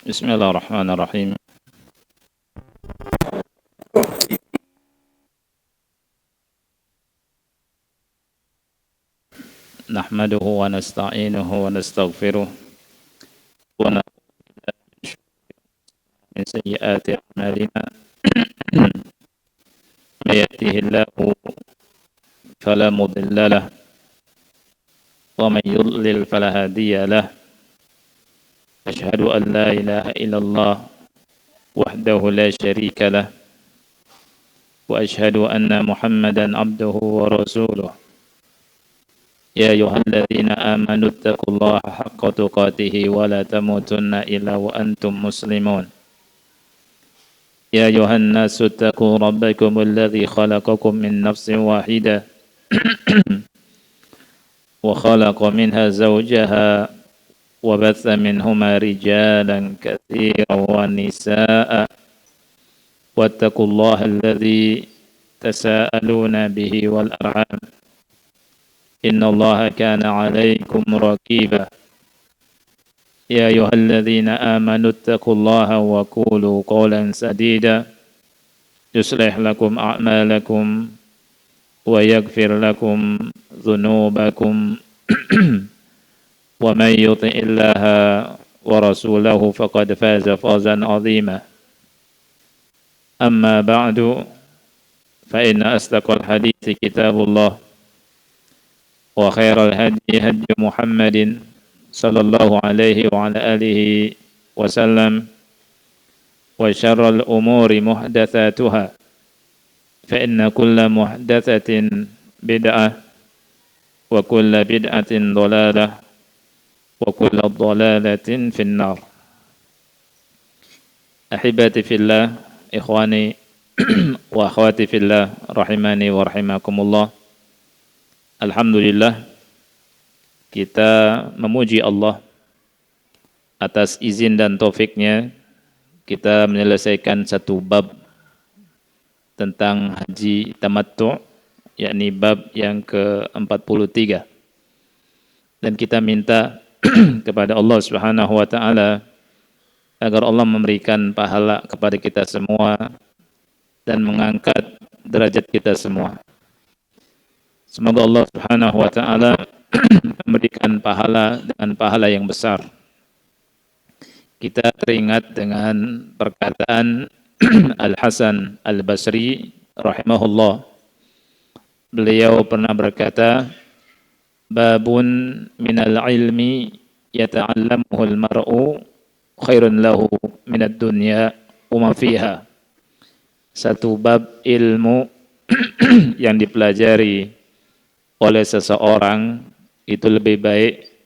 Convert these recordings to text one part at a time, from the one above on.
Bismillahirrahmanirrahim. Nahmaduhu wa nasta'inuhu wa nastaghfiruh wa na'udzu min sayyiati a'malina. May yahdihillahu fala mudilla lahu wa may yudlil fala hadiya lahu. Asyhadu an la ilaha illallah wahdahu la syarika lahu wa asyhadu anna Muhammadan abduhu wa rasuluh. Ya ayyuhalladzina amanu taqullaha haqqa tuqatih wa la tamutunna illa wa antum muslimun. Ya ayyuhan nasu taqu rabbakum alladzi khalaqakum min nafsin wahidah wa khalaqa minha zawjaha wa batha minhuma rijalan katsiran wa nisaa'a wattaqullaha alladzi tasaaluna bihi wal arham. Innallaha kana 'alaikum raqiba. Ya ayyuhalladzina amanu taqullaha wa qulu qawlan sadida yuslih lakum a'malakum wa yaghfir lakum dhunubakum wa may yuti'illaha wa rasulahu faqad faza fawzan 'azima. Amma ba'du, fa inna asdaqal hadithi kitabullah wa khairal hadi hadi Muhammadin sallallahu alaihi wa ala alihi wasallam wa syarrul umuri muhdatsatuha fa inna kulla muhdatsatin bid'ah wa kulla bid'atin dhalalah wa kulla dhalalatin finnar. Ahibati fillah, ikhwani wa akhwati fillah, rahimani wa rahimakumullah. Alhamdulillah, kita memuji Allah atas izin dan taufiknya kita menyelesaikan satu bab tentang haji tamattu', yakni bab yang ke-43. Dan kita minta kepada Allah Subhanahu wa taala agar Allah memberikan pahala kepada kita semua dan mengangkat derajat kita semua. Semoga Allah Subhanahu wa taala memberikan pahala dengan pahala yang besar. Kita teringat dengan perkataan Al-Hasan Al-Basri rahimahullah. Beliau pernah berkata, babun minal ilmi yata'allamuhu al-mar'u khairun lahu minad dunya wa ma fiha. Satu bab ilmu yang dipelajari oleh seseorang itu lebih baik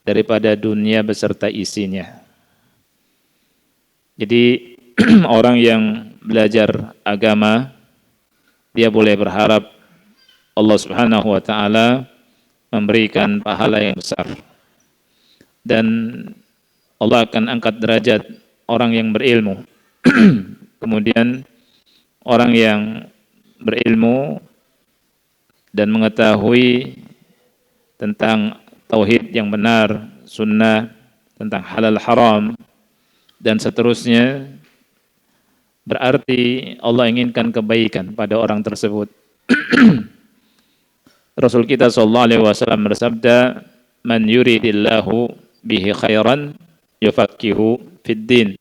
daripada dunia beserta isinya. Jadi orang yang belajar agama, dia boleh berharap Allah Subhanahu wa taala memberikan pahala yang besar. Dan Allah akan angkat derajat orang yang berilmu. Kemudian orang yang berilmu dan mengetahui tentang tauhid yang benar, sunnah, tentang halal haram, dan seterusnya, berarti Allah inginkan kebaikan pada orang tersebut. Rasul kita sallallahu alaihi wasallam bersabda, man yuridillahu bihi khairan yufaqihu fid din.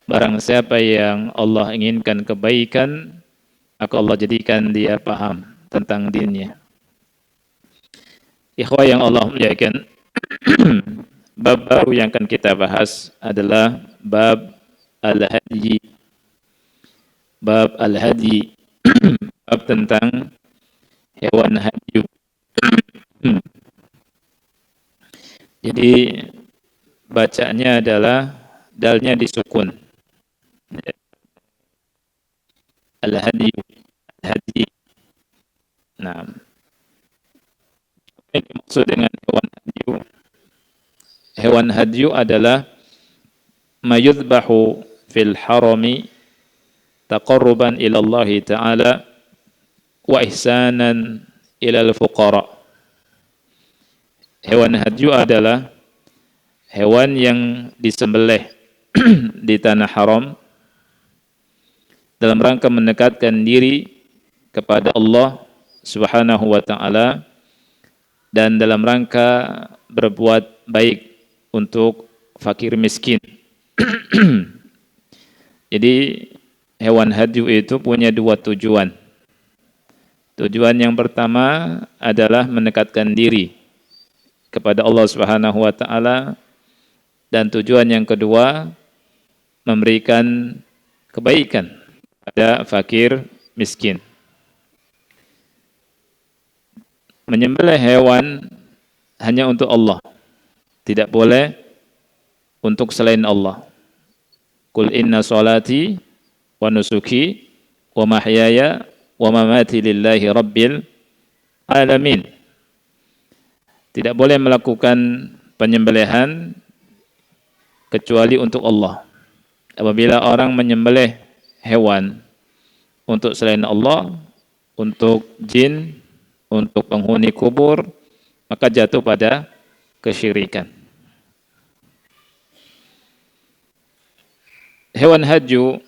Barang siapa yang Allah inginkan kebaikan, maka Allah jadikan dia paham tentang dinnya. Ikhwah yang Allah muliakan, bab baru yang akan kita bahas adalah bab al-hadi. Bab al-hadi, bab tentang hewan hadyu. Jadi bacanya adalah dalnya disukun. Al-hadi, al-hadi. Nah, apa yang dimaksud dengan hewan hadyu? Hewan hadyu adalah mayudbahu fil harami taqarruban ila Allah Ta'ala wa ihsanan ilal fuqara. Hewan hadyu adalah hewan yang disembelih di tanah haram dalam rangka mendekatkan diri kepada Allah Subhanahu wa taala dan dalam rangka berbuat baik untuk fakir miskin. Jadi hewan hadyu itu punya dua tujuan. Tujuan yang pertama adalah mendekatkan diri kepada Allah Subhanahu wa taala, dan tujuan yang kedua memberikan kebaikan pada fakir miskin. Menyembelih hewan hanya untuk Allah, tidak boleh untuk selain Allah. Qul inna salati wa nusuki wa mahyaya wa mamati lillahi rabbil alamin. Tidak boleh melakukan penyembelihan kecuali untuk Allah. Apabila orang menyembelih hewan untuk selain Allah, untuk jin, untuk penghuni kubur, maka jatuh pada kesyirikan. Hewan hadyu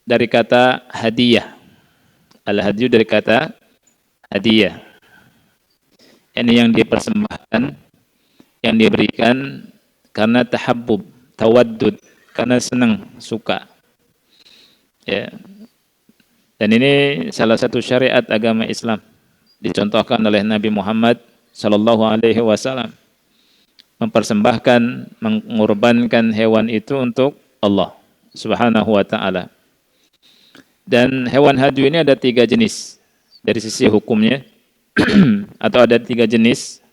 dari kata hadiah. Al-hadyu dari kata hadiah. Ini yang dipersembahkan, yang diberikan karena tahabbub, tawaddud, karena senang, suka. Ya. Dan ini salah satu syariat agama Islam dicontohkan oleh Nabi Muhammad sallallahu alaihi wasallam, mempersembahkan, mengorbankan hewan itu untuk Allah Subhanahu wa taala. Dan hewan hadyu ini ada 3 jenis dari sisi hukumnya. Atau ada 3 jenis.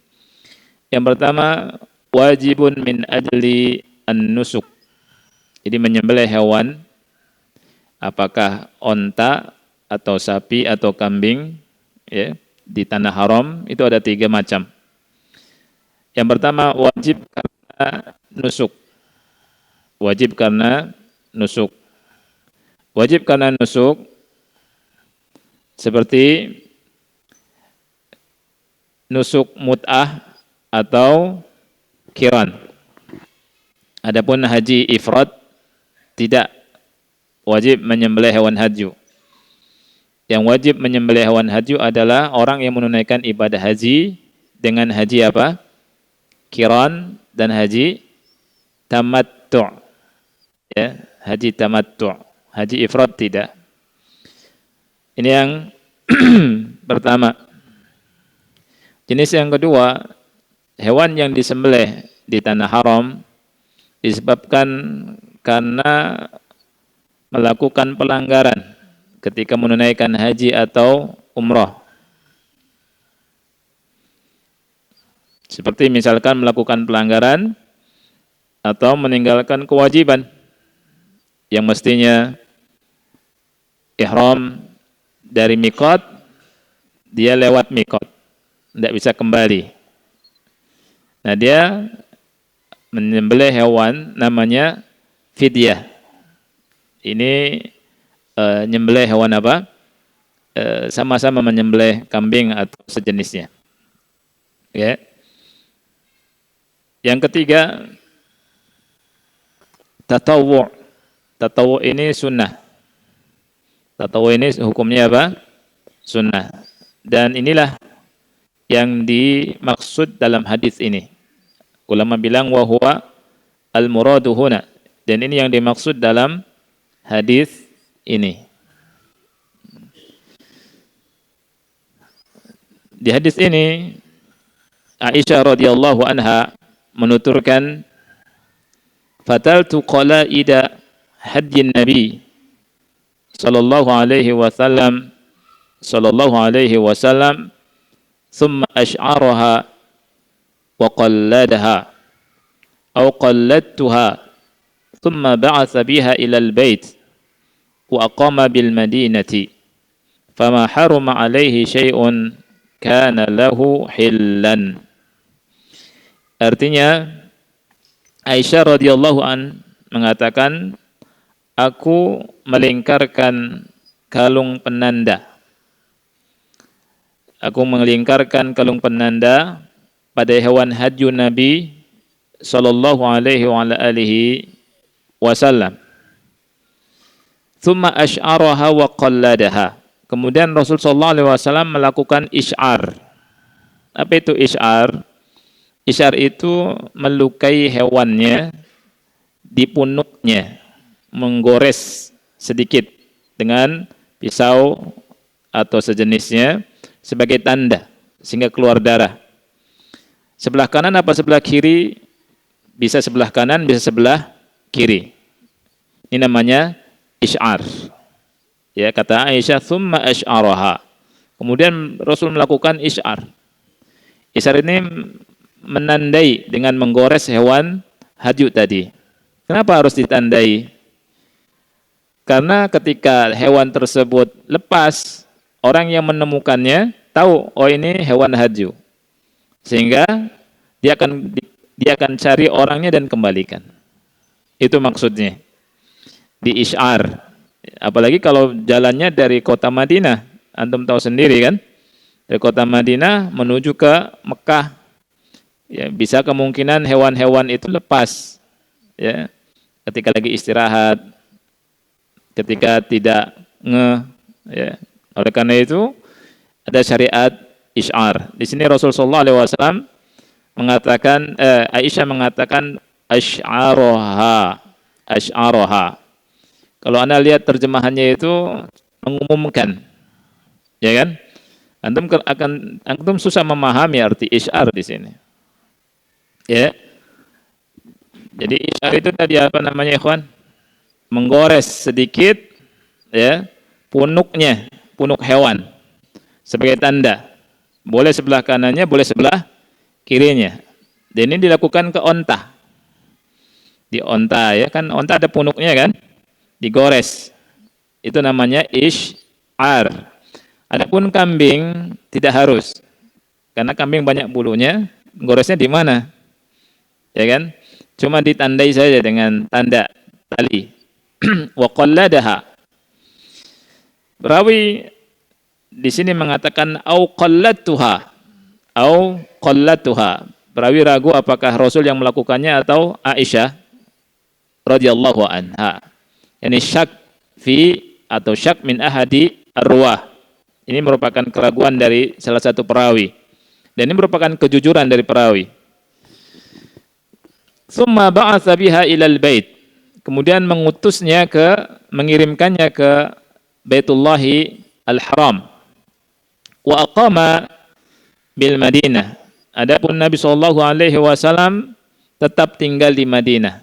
Yang pertama, wajibun min ajli an-nusuk. Jadi menyembelih hewan, apakah onta atau sapi atau kambing, ya, di tanah haram itu ada 3 macam. Yang pertama, wajib karena nusuk. Wajib karena nusuk. Wajib karena nusuk seperti nusuk mut'ah atau kiran. Adapun haji ifrad tidak wajib menyembelih hewan hadyu. Yang wajib menyembelih hewan hadyu adalah orang yang menunaikan ibadah haji dengan haji apa? Kiran dan haji tamattu'. Ya, haji tamattu'. Haji ifrad tidak. Ini yang pertama. Jenis yang kedua, hewan yang disembelih di tanah haram disebabkan karena melakukan pelanggaran ketika menunaikan haji atau umrah. Seperti misalkan melakukan pelanggaran atau meninggalkan kewajiban yang mestinya ihram dari mikot, dia lewat mikot, tidak bisa kembali. Nah, dia menyembelih hewan namanya fidyah. Ini nyembelih hewan apa? Sama-sama menyembelih kambing atau sejenisnya. Ya. Yang ketiga, tatawwu'. Tatawwu' ini sunnah. Tatawwu' ini hukumnya apa? Sunnah. Dan inilah yang dimaksud dalam hadis ini. Ulama bilang wa huwa al-muradu huna. Dan ini yang dimaksud dalam hadis ini. Di hadis ini Aisyah radhiyallahu anha menuturkan, fataltu qalaida hadyin nabi sallallahu alaihi wasallam thumma ash'araha wa qalladaha aw qalladtuha thumma ba'atha biha ila al-bait wa aqama bil madinati fama haruma alaihi syai'un kana lahu hillan. Artinya Aisyah radhiyallahu an mengatakan, aku melingkarkan kalung penanda. Aku melingkarkan kalung penanda pada hewan hadyu Nabi sallallahu alaihi wa ala alihi wasallam. Thumma asy'araha wa qalladaha. Kemudian Rasul sallallahu alaihi wasallam melakukan isy'ar. Apa itu isy'ar? Isy'ar itu melukai hewannya di punuknya, menggores sedikit dengan pisau atau sejenisnya sebagai tanda sehingga keluar darah. Sebelah kanan apa sebelah kiri? Bisa sebelah kanan, bisa sebelah kiri. Ini namanya isy'ar. Ya, kata Aisyah, "Tsumma asy'araha." Kemudian Rasul melakukan isy'ar. Isy'ar ini menandai dengan menggores hewan hadyu tadi. Kenapa harus ditandai? Karena ketika hewan tersebut lepas, orang yang menemukannya tahu, oh ini hewan hadyu. Sehingga dia akan cari orangnya dan kembalikan. Itu maksudnya di isy'ar. Apalagi kalau jalannya dari kota Madinah, antum tahu sendiri kan? Dari kota Madinah menuju ke Mekah, ya bisa kemungkinan hewan-hewan itu lepas, ya ketika lagi istirahat, ketika tidak ya. Oleh karena itu ada syariat isy'ar. Di sini Rasulullah SAW mengatakan, Aisyah mengatakan asy'araha, asy'araha. Kalau Anda lihat terjemahannya itu mengumumkan, ya kan? Antum susah memahami arti isy'ar di sini. Ya. Jadi isy'ar itu tadi apa namanya, ikhwan? Menggores sedikit ya punuknya, punuk hewan sebagai tanda. Boleh sebelah kanannya, boleh sebelah kirinya. Dan ini dilakukan ke onta. Di onta ya kan, onta ada punuknya kan? Digores. Itu namanya isy'ar. Adapun kambing tidak harus. Karena kambing banyak bulunya, goresnya di mana? Ya kan? Cuma ditandai saja dengan tanda tali. Wa qalladaha. Rawi di sini mengatakan au qallatuha. Au qallatuha. Rawi ragu apakah Rasul yang melakukannya atau Aisyah radhiyallahu anha. Yani syak fi atau syak min ahadi arwah. Ini merupakan keraguan dari salah satu perawi. Dan ini merupakan kejujuran dari perawi. Tsumma ba'atsa biha ilal bait. Kemudian mengirimkannya ke Baitullahi Al-Haram. Wa aqama bil Madinah. Adapun Nabi sallallahu alaihi wasallam tetap tinggal di Madinah.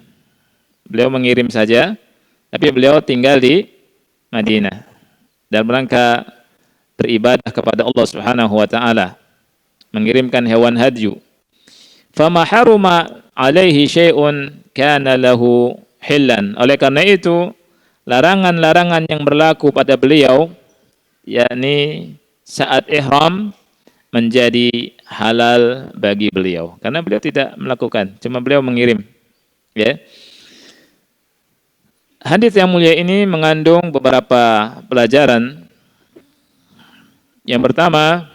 Beliau mengirim saja, tapi beliau tinggal di Madinah dalam rangka beribadah kepada Allah Subhanahu wa taala, mengirimkan hewan hadyu. Fama haruma alaihi syai'un kana lahu hillan. Oleh karena itu, larangan-larangan yang berlaku pada beliau, yakni saat ihram, menjadi halal bagi beliau. Karena beliau tidak melakukan, cuma beliau mengirim. Ya. Hadis yang mulia ini mengandung beberapa pelajaran. Yang pertama,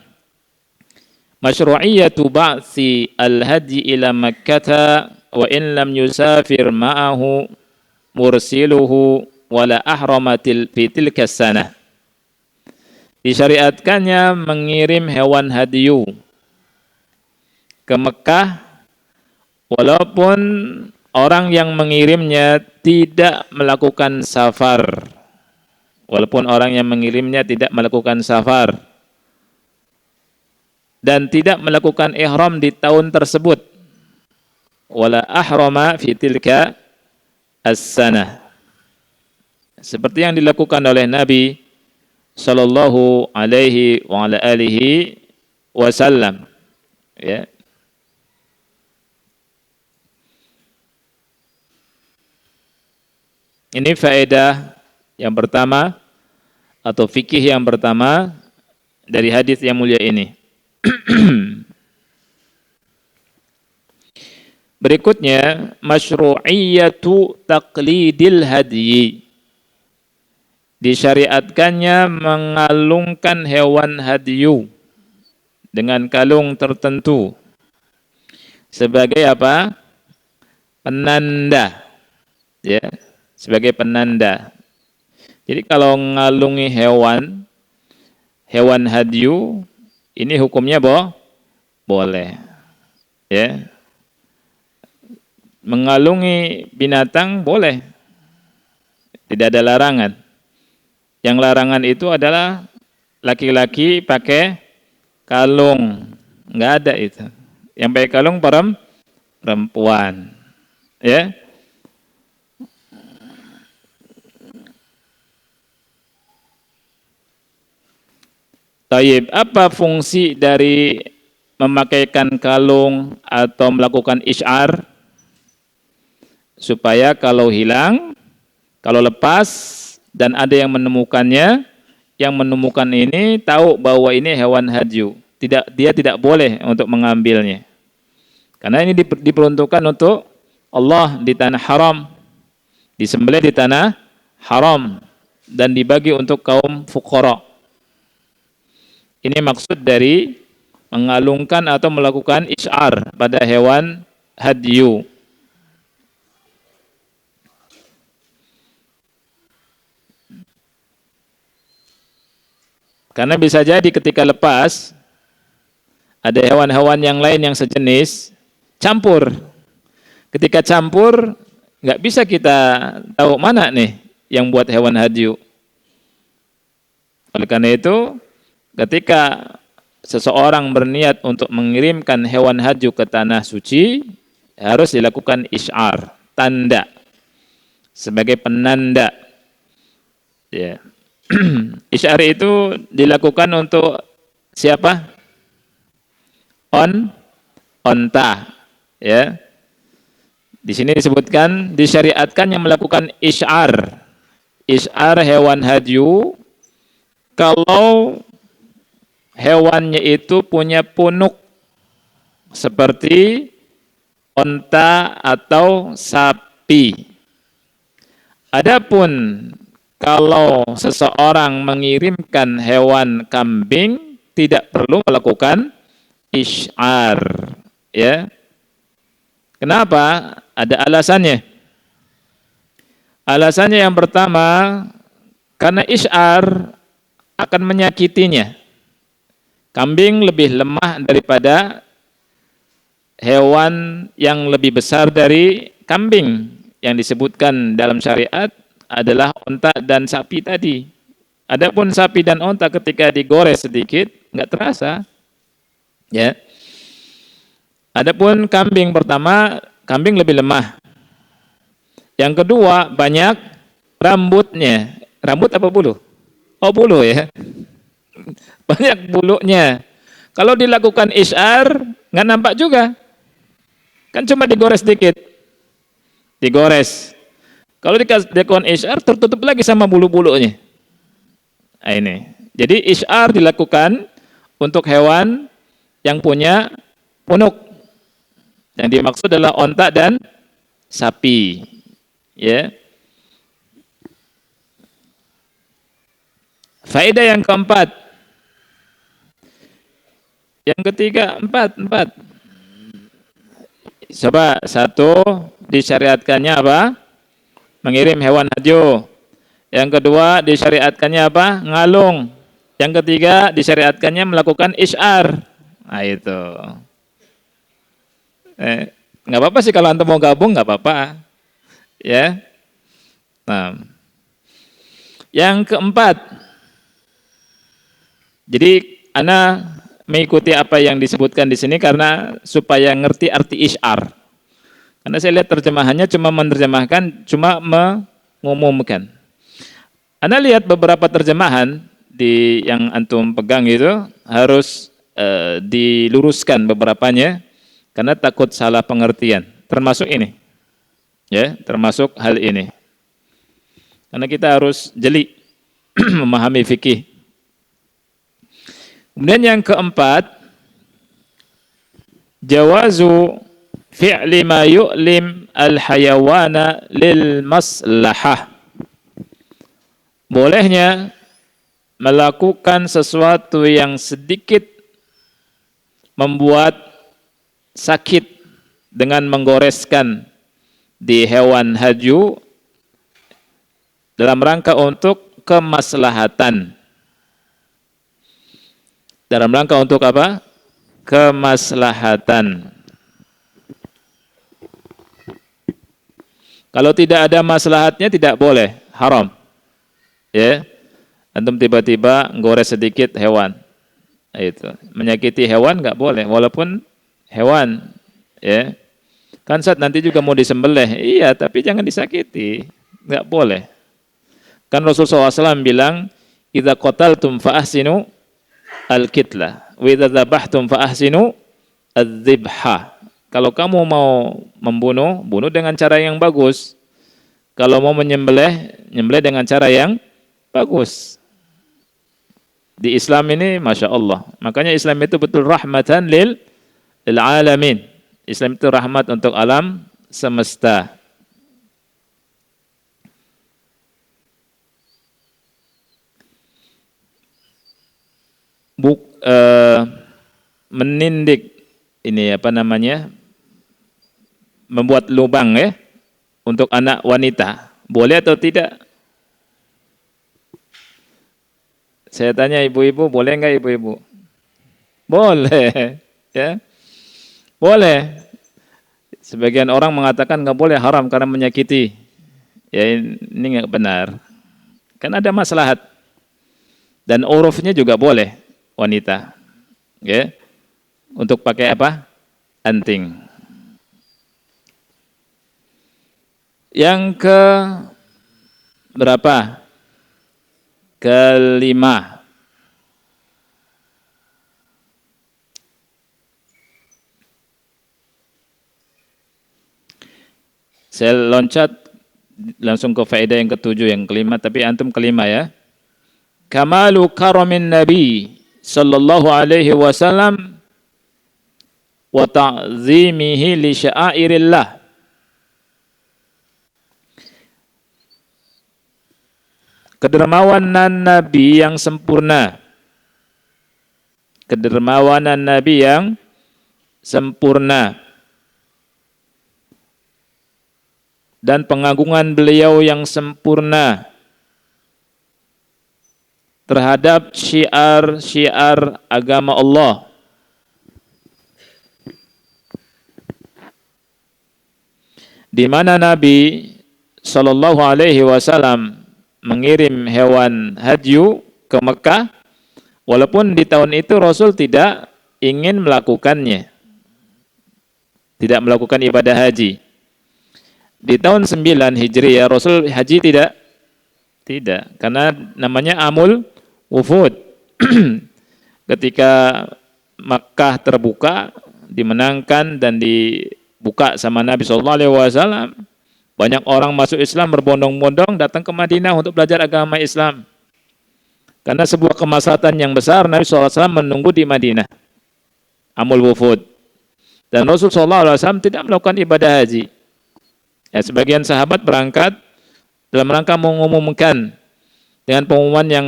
masyru'iyatu ba'si al-hadi ila Makkah wa in lam yusafir ma'ahu mursiluhu wala ahramatil fi tilka sanah. Disyariatkannya mengirim hewan hadyu ke Mekah walaupun orang yang mengirimnya tidak melakukan safar. Walaupun orang yang mengirimnya tidak melakukan safar dan tidak melakukan ihram di tahun tersebut. Wala ahrama fi tilka as-sanah. Seperti yang dilakukan oleh Nabi sallallahu alaihi wa ala alihi wasallam. Ya. Ini faedah yang pertama atau fikih yang pertama dari hadis yang mulia ini. Berikutnya, masyru'iyatu taqlidil hadyi. Disyariatkannya mengalungkan hewan hadyu dengan kalung tertentu. Sebagai apa? penanda, ya, sebagai penanda. Jadi kalau ngalungi hewan hadyu, ini hukumnya boleh, ya. Mengalungi binatang boleh, tidak ada larangan. Yang larangan itu adalah laki-laki pakai kalung, nggak ada itu. Yang pakai kalung perempuan, ya. Taib, apa fungsi dari memakaikan kalung atau melakukan isyar? Supaya kalau hilang, kalau lepas dan ada yang menemukannya, yang menemukan ini tahu bahwa ini hewan hadyu. Dia tidak boleh untuk mengambilnya. Karena ini diperuntukkan untuk Allah di tanah haram, disembelih di tanah haram dan dibagi untuk kaum fuqara. Ini maksud dari mengalungkan atau melakukan isyar pada hewan hadyu. Karena bisa jadi ketika lepas ada hewan-hewan yang lain yang sejenis campur. Ketika campur nggak bisa kita tahu mana nih yang buat hewan hadyu. Oleh karena itu, ketika seseorang berniat untuk mengirimkan hewan hadyu ke tanah suci, harus dilakukan isyar, tanda, sebagai penanda. Ya. Isyar itu dilakukan untuk siapa? Onta. Ya. Di sini disebutkan, disyariatkan yang melakukan isyar. Isyar hewan hadyu kalau hewannya itu punya punuk seperti onta atau sapi. Adapun kalau seseorang mengirimkan hewan kambing, tidak perlu melakukan isyar, ya. Kenapa? Ada alasannya. Alasannya yang pertama, karena isyar akan menyakitinya. Kambing lebih lemah daripada hewan yang lebih besar dari kambing. Yang disebutkan dalam syariat adalah onta dan sapi tadi. Adapun sapi dan onta ketika digores sedikit, nggak terasa. Ya. Adapun kambing pertama, kambing lebih lemah. Yang kedua, banyak rambutnya. Rambut apa bulu? Oh, bulu ya. Banyak bulunya. Kalau dilakukan isyar, nggak nampak juga. Kan cuma digores sedikit. Digores. Kalau dilakukan isyar, tertutup lagi sama bulu-bulunya. Nah, ini. Jadi isyar dilakukan untuk hewan yang punya punuk. Yang dimaksud adalah onta dan sapi. Ya. Faedah yang keempat. Yang ketiga, empat. Coba, satu, disyariatkannya apa? Mengirim hewan hadyu. Yang kedua, disyariatkannya apa? Ngalung. Yang ketiga, disyariatkannya melakukan isyar. Nah, itu. Nggak apa-apa sih kalau antum mau gabung, nggak apa-apa. Ya. Nah. Yang keempat. Jadi, ana mengikuti apa yang disebutkan di sini karena supaya ngerti arti isyar. Karena saya lihat terjemahannya cuma menerjemahkan, cuma mengumumkan. Anda lihat beberapa terjemahan di yang antum pegang itu harus diluruskan beberapanya karena takut salah pengertian. Termasuk ini, ya, termasuk hal ini. Karena kita harus jeli memahami fikih. Kemudian yang keempat, jawazu fi'li ma yu'lim al-hayawana lil maslahah. Bolehnya melakukan sesuatu yang sedikit membuat sakit dengan menggoreskan di hewan haju dalam rangka untuk kemaslahatan. Dalam rangka untuk apa? Kemaslahatan. Kalau tidak ada maslahatnya tidak boleh, haram. Ya. Antum tiba-tiba gores sedikit hewan. Itu. Menyakiti hewan enggak boleh walaupun hewan, ya. Kan saat nanti juga mau disembelih. Iya, tapi jangan disakiti. Enggak boleh. Kan Rasulullah SAW bilang, "Idza qataltum fa ahsinu al-qitlah, wa idza dzabhtum fa ahsinu adz-dzibha." Kalau kamu mau membunuh, bunuh dengan cara yang bagus. Kalau mau menyembelih, nyembelih dengan cara yang bagus. Di Islam ini, Masya Allah. Makanya Islam itu betul rahmatan lil alamin. Islam itu rahmat untuk alam semesta. Menindik, ini apa namanya, membuat lubang ya untuk anak wanita, boleh atau tidak? Saya tanya ibu-ibu, boleh enggak ibu-ibu? Boleh, ya, boleh. Sebagian orang mengatakan enggak boleh, haram karena menyakiti. Ya ini enggak benar. Kan ada maslahat. Dan urufnya juga boleh wanita, ya, untuk pakai apa? Anting. Yang ke berapa? Kelima. Saya loncat langsung ke faedah yang ketujuh, yang kelima, tapi antum kelima ya. Kamalu karamin Nabi sallallahu alaihi wasallam wa ta'zimihi li sya'airillah. Kedermawanan Nabi yang sempurna. Kedermawanan Nabi yang sempurna. Dan pengagungan beliau yang sempurna terhadap syiar-syiar agama Allah. Di mana Nabi sallallahu alaihi wasallam mengirim hewan hadyu ke Mekah, walaupun di tahun itu Rasul tidak ingin melakukannya, tidak melakukan ibadah haji. Di tahun 9 Hijriah Rasul haji tidak, karena namanya Amul Wufud. Ketika Makkah terbuka, dimenangkan dan dibuka sama Nabi SAW, banyak orang masuk Islam berbondong-bondong datang ke Madinah untuk belajar agama Islam. Karena sebuah kemaslahatan yang besar, Nabi SAW menunggu di Madinah. Amul Wufud. Dan Rasulullah SAW tidak melakukan ibadah haji. Ya, sebagian sahabat berangkat dalam rangka mengumumkan dengan pengumuman yang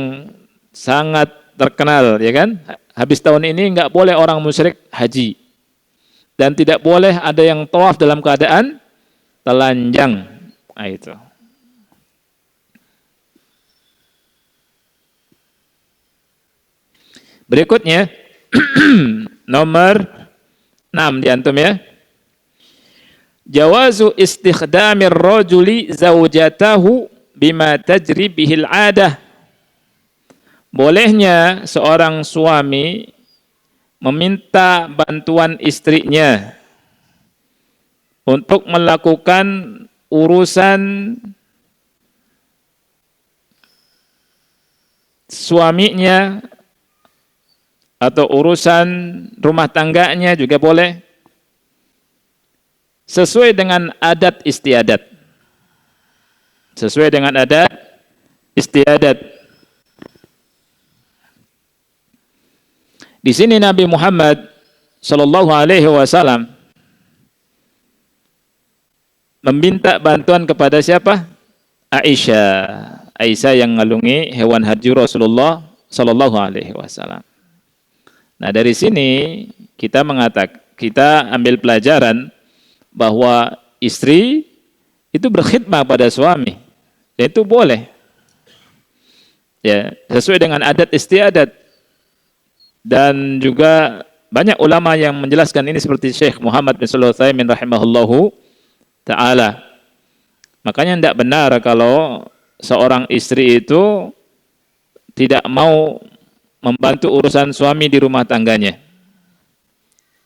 sangat terkenal, ya kan? Habis tahun ini enggak boleh orang musyrik haji. Dan tidak boleh ada yang tawaf dalam keadaan telanjang. Nah, itu. Berikutnya nomor 6 di antum ya. Jawazu istikhdamir rajuli zaujatahu bima tajri bihil adah. Bolehnya seorang suami meminta bantuan istrinya untuk melakukan urusan suaminya atau urusan rumah tangganya juga boleh, sesuai dengan adat istiadat. Sesuai dengan adat istiadat. Di sini Nabi Muhammad sallallahu alaihi wasallam meminta bantuan kepada siapa? Aisyah. Aisyah yang ngalungi hewan haji Rasulullah sallallahu alaihi wasallam. Nah, dari sini kita ambil pelajaran bahwa istri itu berkhidmah pada suami. Ya, itu boleh. Ya, sesuai dengan adat istiadat. Dan juga banyak ulama yang menjelaskan ini seperti Syekh Muhammad bin Shalih Al-Utsaimin rahimahullahu taala. Makanya tidak benar kalau seorang istri itu tidak mau membantu urusan suami di rumah tangganya.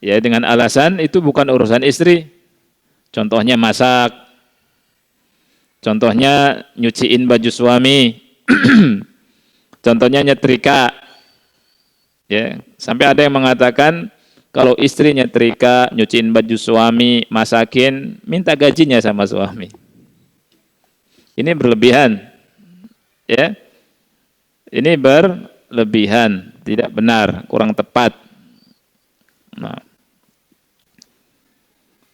Ya, dengan alasan itu bukan urusan istri. Contohnya masak, contohnya nyuciin baju suami, contohnya nyetrika. Ya, sampai ada yang mengatakan kalau istri nyetrika, nyuciin baju suami, masakin, minta gajinya sama suami. Ini berlebihan. Ya. Ini berlebihan, tidak benar, kurang tepat. Nah.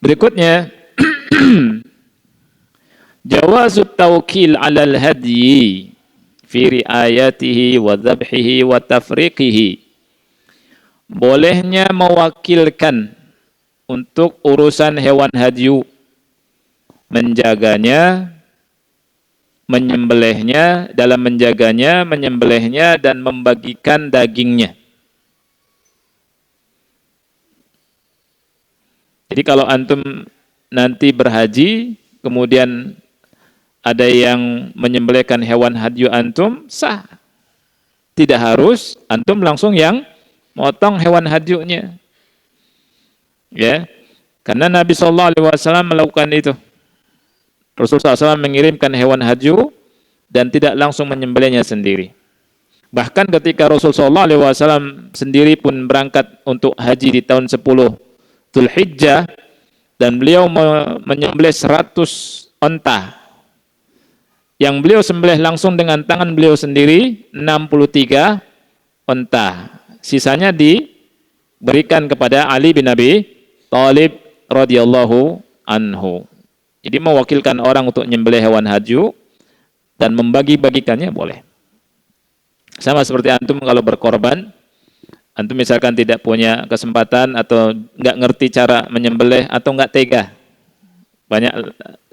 Berikutnya jawazut tawkil 'alal hadyi fi riayatihi wa dzabhihi wa tafriqihi. Bolehnya mewakilkan untuk urusan hewan hadyu, menjaganya, menyembelihnya, dalam menjaganya, menyembelihnya dan membagikan dagingnya. Jadi kalau antum nanti berhaji, kemudian ada yang menyembelihkan hewan hadyu antum, sah. Tidak harus antum langsung yang motong hewan hadyunya. Ya. Karena Nabi SAW melakukan itu. Rasulullah SAW mengirimkan hewan hadyu dan tidak langsung menyembelihnya sendiri. Bahkan ketika Rasulullah SAW sendiri pun berangkat untuk haji di tahun 10 Dzulhijjah dan beliau menyembelih 100 onta. Yang beliau sembelih langsung dengan tangan beliau sendiri 63 onta. Sisanya diberikan kepada Ali bin Abi Thalib radhiyallahu anhu. Jadi mewakilkan orang untuk menyembelih hewan hadyu dan membagi-bagikannya boleh. Sama seperti antum kalau berkorban, antum misalkan tidak punya kesempatan atau nggak ngerti cara menyembelih atau nggak tega. Banyak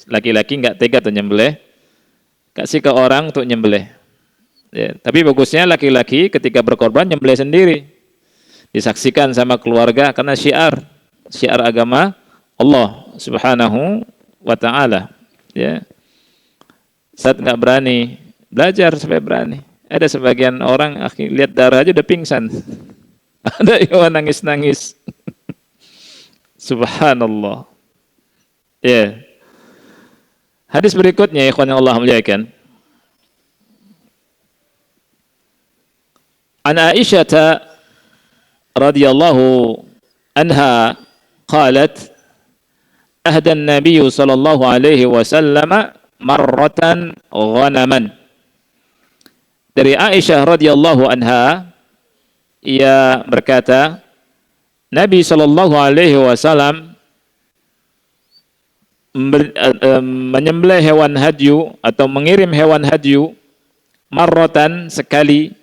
laki-laki nggak tega untuk nyembelih, kasih ke orang untuk nyembelih. Ya, tapi bagusnya laki-laki ketika berkorban nyembelih sendiri, disaksikan sama keluarga karena syiar agama Allah Subhanahu wa Ta'ala. Ya, saat nggak berani belajar supaya berani. Ada sebagian orang lihat darah aja udah pingsan. Ada yang nangis-nangis. Subhanallah. Ya. Hadis berikutnya, ikhwan yang Allah muliakan. An Aisyah radhiyallahu anha qalat ahda an-nabiy sallallahu alaihi wasallam marratan ghanaman. Dari Aisyah radhiyallahu anha, ia berkata, Nabi sallallahu alaihi wasallam menyembelih hewan hadyu atau mengirim hewan hadyu marratan sekali,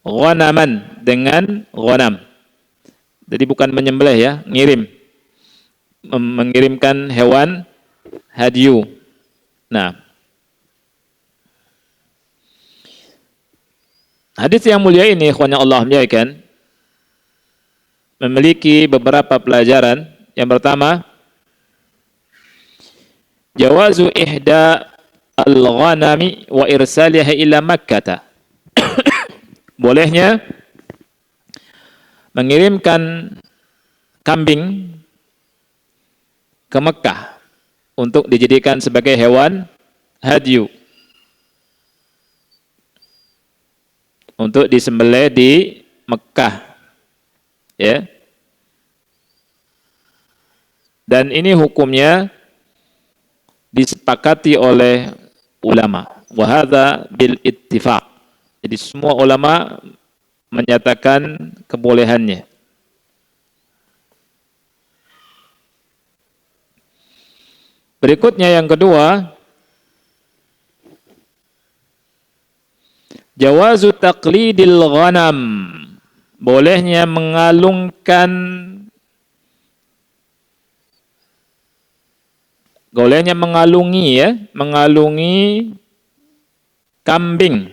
ghanaman dengan ghanam. Jadi bukan menyembelih ya, mengirimkan hewan hadyu. Nah, hadis yang mulia ini, ikhwan yang Allah muliakan, memiliki beberapa pelajaran. Yang pertama, jawazu ihda al-ghanami wa irsaliha ila Makkah. Bolehnya mengirimkan kambing ke Mekah untuk dijadikan sebagai hewan hadyu, untuk disembelih di Mekah, ya. Dan ini hukumnya disepakati oleh ulama. Wa hadza bil ittifaq. Jadi semua ulama menyatakan kebolehannya. Berikutnya yang kedua, jawazu taqlidil ghanam. Bolehnya mengalungkan Gaulnya mengalungi ya, mengalungi kambing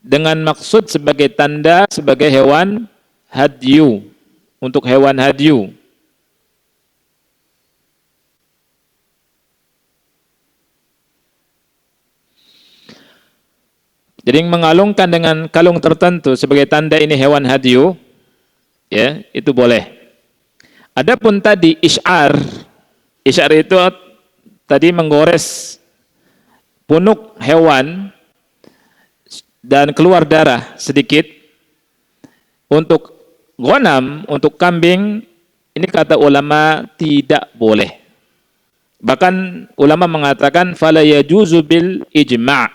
dengan maksud sebagai tanda sebagai hewan hadyu, untuk hewan hadyu. Jadi mengalungkan dengan kalung tertentu sebagai tanda ini hewan hadyu, ya, itu boleh. Adapun tadi isyar itu tadi menggores punuk hewan dan keluar darah sedikit. Untuk ghanam, untuk kambing, ini kata ulama tidak boleh. Bahkan ulama mengatakan fala yajuzu bil ijma'.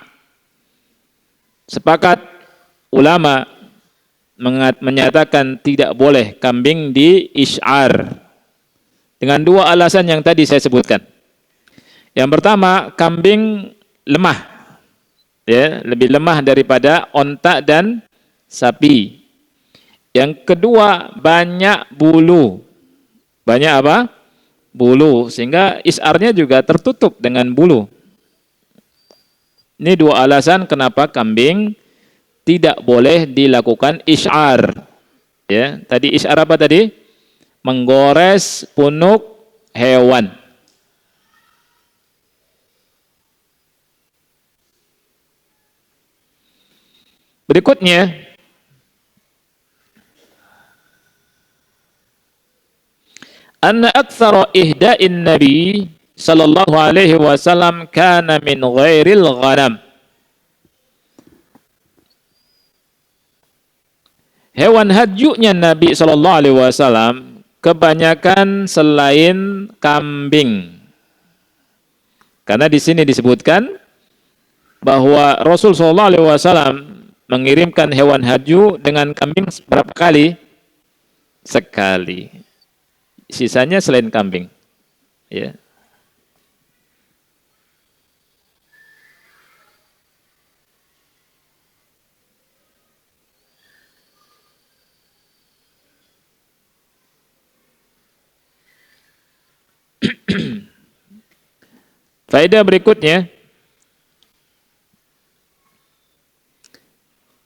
Sepakat ulama menyatakan tidak boleh kambing di isyar dengan dua alasan yang tadi saya sebutkan. Yang pertama, kambing lemah, ya, lebih lemah daripada onta dan sapi. Yang kedua, banyak bulu. Banyak apa? Bulu, sehingga isyarnya juga tertutup dengan bulu. Ini dua alasan kenapa kambing tidak boleh dilakukan isyar. Ya, tadi isyar apa tadi? Menggores punuk hewan. Berikutnya, anna aktsara ihda'in nabi sallallahu alaihi wasallam kana min ghairil ghanam. Hewan hadyunya Nabi sallallahu alaihi wasallam kebanyakan selain kambing. Karena di sini disebutkan bahwa Rasul sallallahu alaihi wasallam mengirimkan hewan hadyu dengan kambing berapa kali? Sekali. Sisanya selain kambing. Ya. Faedah berikutnya,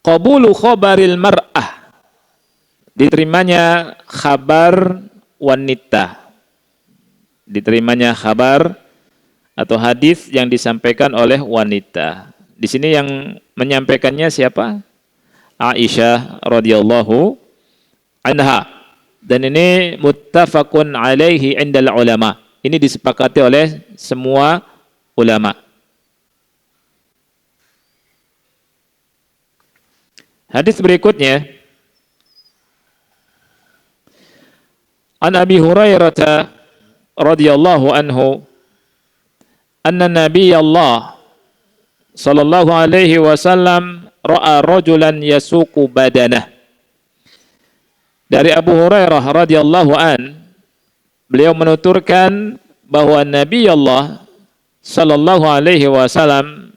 qabulu khabaril mar'ah, diterimanya kabar wanita, diterimanya kabar atau hadis yang disampaikan oleh wanita. Di sini yang menyampaikannya siapa? Aisyah radhiyallahu anha. Dan ini muttafaqun alaihi indal ulama. Ini disepakati oleh semua ulama. Hadis berikutnya, an Abi Hurairah radhiyallahu anhu anna Nabi Allah sallallahu alaihi wasallam ra'a rajulan yasuqu badanah. Dari Abu Hurairah radhiyallahu an, beliau menuturkan bahwa Nabi Allah sallallahu alaihi wasallam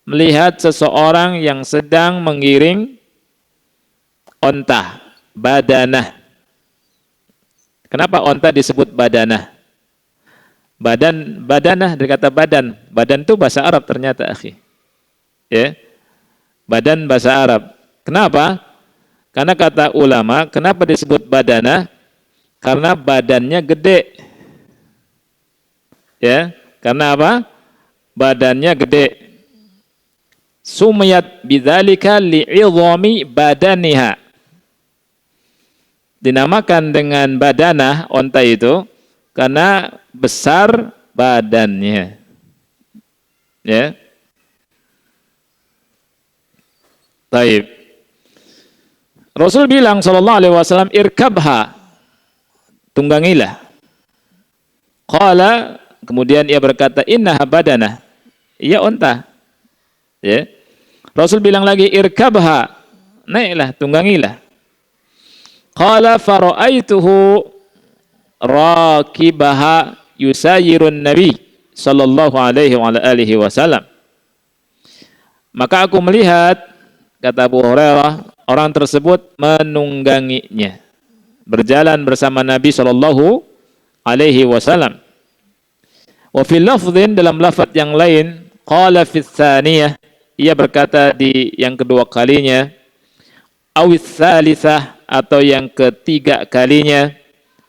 melihat seseorang yang sedang mengiring onta, badanah. Kenapa onta disebut badanah? Badanah dari kata badan. Badan itu bahasa Arab ternyata, akhi. Ya. Badan bahasa Arab. Kenapa? Karena kata ulama, kenapa disebut badanah? Karena badannya gede. Ya, karena apa? Badannya gede. Sumiyat bidzalika li'idhami badaniha. Dinamakan dengan badanah onta itu karena besar badannya. Ya. Baik. Rasul bilang sallallahu alaihi wasallam, irkabha, tunggangilah. Qala, kemudian ia berkata, innaha badanah, ia onta. Ya. Rasul bilang lagi, irkabha, naiklah, tunggangilah. Qala fara'aituhu rakibaha yusayirun nabi sallallahu alaihi wa alihi wasallam. Maka aku melihat, kata Abu Hurairah, orang tersebut menungganginya, berjalan bersama Nabi sallallahu alaihi wasallam. Wa fil lafdhin, dalam lafaz yang lain, qala fi tsaniyah, ia berkata di yang kedua kalinya, awis tsalitsah, atau yang ketiga kalinya,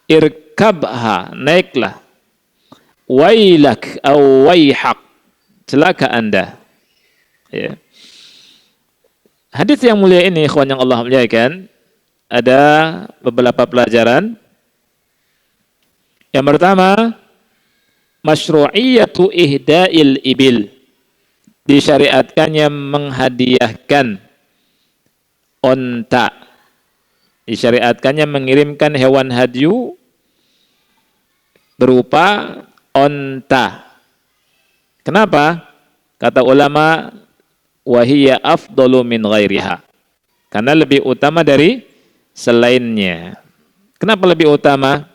irkabha, naiklah, wailak atau waihak, celaka Anda. Ya. Hadis yang mulia ini, ikhwan yang Allah muliakan, ada beberapa pelajaran. Yang pertama, masyru'iyatu ihda'il ibil, disyariatkannya menghadiahkan onta, disyariatkannya mengirimkan hewan hadyu berupa onta. Kenapa? Kata ulama, wahiyya afdalu min ghairiha, karena lebih utama dari selainnya. Kenapa lebih utama?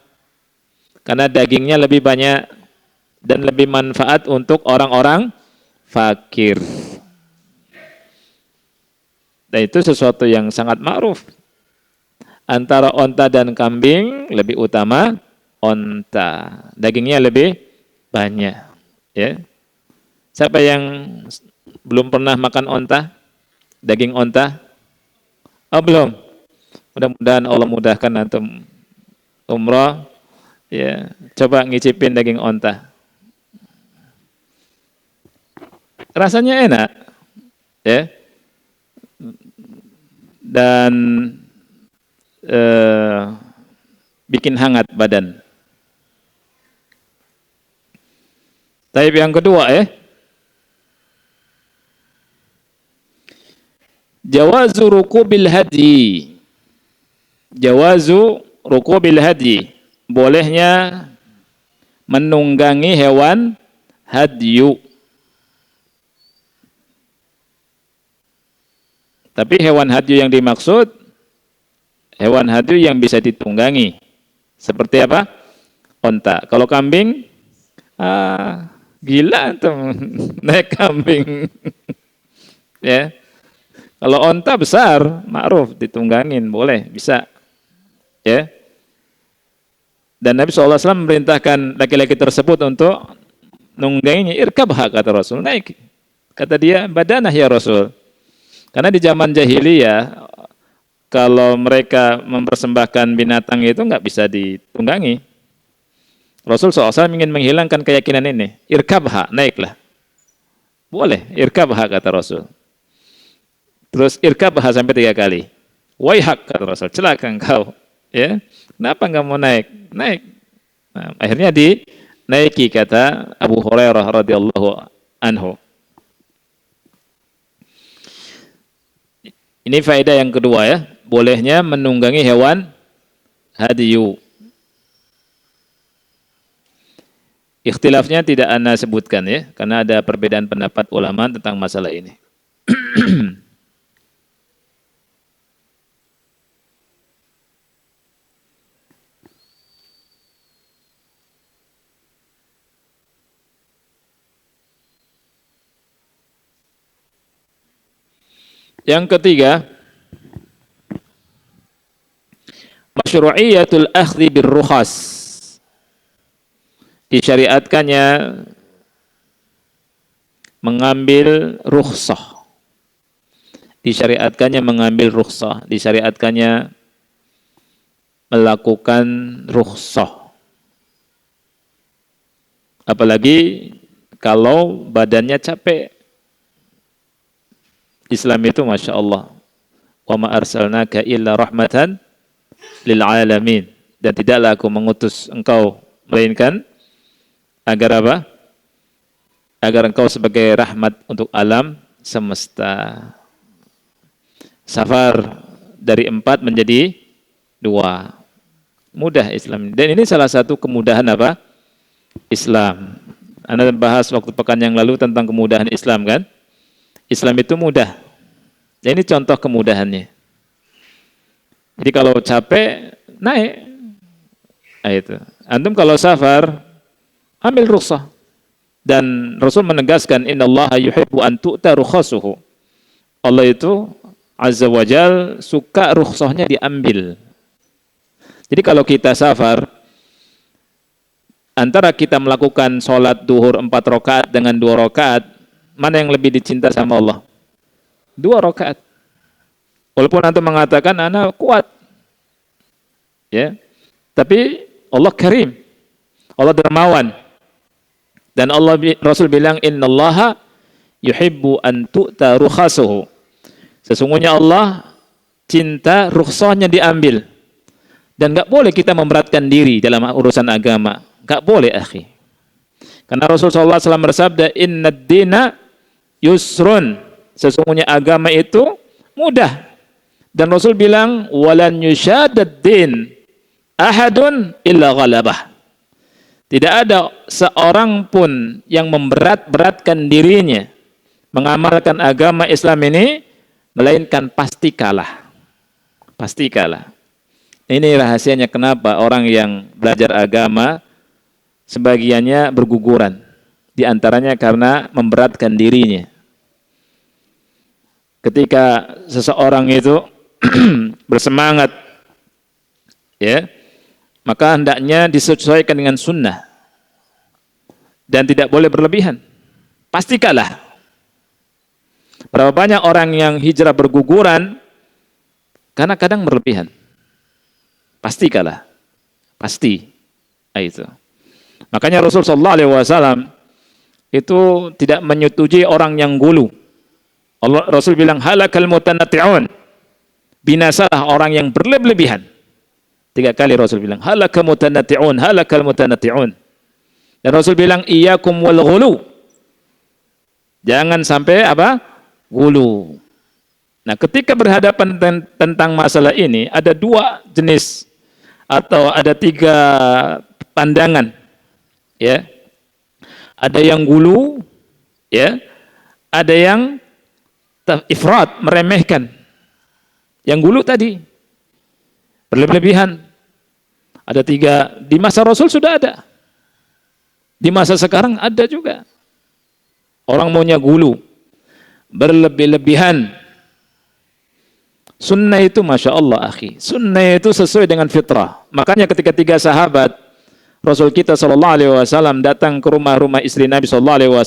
Karena dagingnya lebih banyak dan lebih manfaat untuk orang-orang fakir. Dan itu sesuatu yang sangat ma'ruf. Antara onta dan kambing lebih utama onta. Dagingnya lebih banyak. Ya. Siapa yang belum pernah makan onta? Daging onta? Oh, belum. Mudah-mudahan Allah mudahkan antum umrah. Ya, coba ngicipin daging onta. Rasanya enak. Ya. Dan bikin hangat badan. Tapi yang kedua, jawazu rukubil hadi. Jawazu rukubil hadi. Bolehnya menunggangi hewan hadyu. Tapi hewan hadyu yang dimaksud, hewan hadyu yang bisa ditunggangi. Seperti apa? Onta. Kalau kambing, gila tuh naik kambing. Ya. Kalau onta besar, ma'ruf, ditunggangin, boleh, bisa. Ya. Dan Nabi SAW memerintahkan laki-laki tersebut untuk nungganginya. Irkabha, kata Rasul, naik. Kata dia, badanah ya Rasul. Karena di zaman jahiliyah, kalau mereka mempersembahkan binatang itu nggak bisa ditunggangi. Rasul SAW ingin menghilangkan keyakinan ini. Irkabha, naiklah. Boleh, irkabha, kata Rasul. Terus irkabha sampai 3 kali. Waihak, kata Rasul, celaka engkau. Ya, kenapa nggak mau naik? Naik. Nah, akhirnya dinaiki, kata Abu Hurairah radhiyallahu anhu. Ini faedah yang kedua, ya. Bolehnya menunggangi hewan hadyu. Ikhtilafnya tidak ana sebutkan, ya, karena ada perbedaan pendapat ulama tentang masalah ini. Yang ketiga, masyru'iyatul akhdhi birrukhas. Disyariatkannya mengambil rukhsah. Disyariatkannya mengambil rukhsah. Disyariatkannya melakukan rukhsah. Apalagi kalau badannya capek. Islam itu Masya Allah. Wa ma arsalnaka illa rahmatan lil alamin. Dan tidaklah aku mengutus engkau melainkan agar apa? Agar engkau sebagai rahmat untuk alam semesta. Safar dari 4 menjadi 2. Mudah Islam. Dan ini salah satu kemudahan apa? Islam. Anda bahas waktu pekan yang lalu tentang kemudahan Islam, kan? Islam itu mudah. Ya, ini contoh kemudahannya. Jadi kalau capek, naik. Nah, itu. Antum kalau safar, ambil rukhsah. Dan Rasul menegaskan, innallaha yuhibbu an tu'ta rukhasuhu. Allah itu Azza wa Jal suka rukhsahnya diambil. Jadi kalau kita safar, antara kita melakukan sholat duhur 4 rakaat dengan 2 rakaat, mana yang lebih dicinta sama Allah? 2 rakaat. Walaupun antum mengatakan ana kuat, ya, tapi Allah Karim, Allah dermawan, dan Rasul bilang innallaha yuhibbu an tu'ta rukhasuhu. Sesungguhnya Allah cinta rukhsahnya diambil, dan nggak boleh kita memberatkan diri dalam urusan agama, nggak boleh akhi. Karena Rasulullah SAW bersabda innad dina yusrun, sesungguhnya agama itu mudah. Dan Rasul bilang walan yushadad din ahadun illa ghalabah. Tidak ada seorang pun yang memberat-beratkan dirinya mengamalkan agama Islam ini, melainkan pasti kalah. Pasti kalah. Ini rahasianya kenapa orang yang belajar agama sebagiannya berguguran. Di antaranya karena memberatkan dirinya. Ketika seseorang itu bersemangat, ya, maka hendaknya disesuaikan dengan sunnah dan tidak boleh berlebihan. Pasti kalah. Berapa banyak orang yang hijrah berguguran karena kadang berlebihan. Pasti kalah. Pasti. Itu. Makanya Rasulullah SAW itu tidak menyetujui orang yang gulu. Rasul bilang halakal mutanatti'un. Binasalah orang yang berlebihan. 3 kali Rasul bilang halakal mutanatti'un, halakal mutanatti'un. Dan Rasul bilang iyyakum wal ghulu. Jangan sampai apa? Gulu. Nah, ketika berhadapan tentang masalah ini, ada 2 jenis atau ada 3 pandangan, ya. Ada yang gulu, ya. Ada yang ifrat, meremehkan. Yang gulu tadi berlebihan. Ada 3 di masa Rasul sudah ada. Di masa sekarang ada juga. Orang maunya gulu, berlebihan. Sunnah itu Masya Allah akhi, sunnah itu sesuai dengan fitrah. Makanya ketika 3 sahabat Rasul kita SAW datang ke rumah-rumah istri Nabi SAW,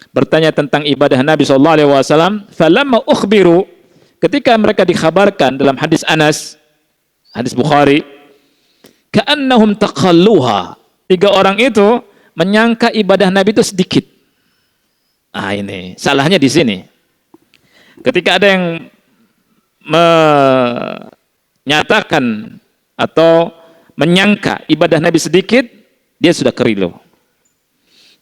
bertanya tentang ibadah Nabi SAW, falamma ukhbiru, ketika mereka dikhabarkan dalam hadis Anas, hadis Bukhari, ka'annahum taqalluha, 3 orang itu menyangka ibadah Nabi itu sedikit. Ini salahnya di sini. Ketika ada yang menyatakan atau menyangka ibadah Nabi sedikit, dia sudah keliru.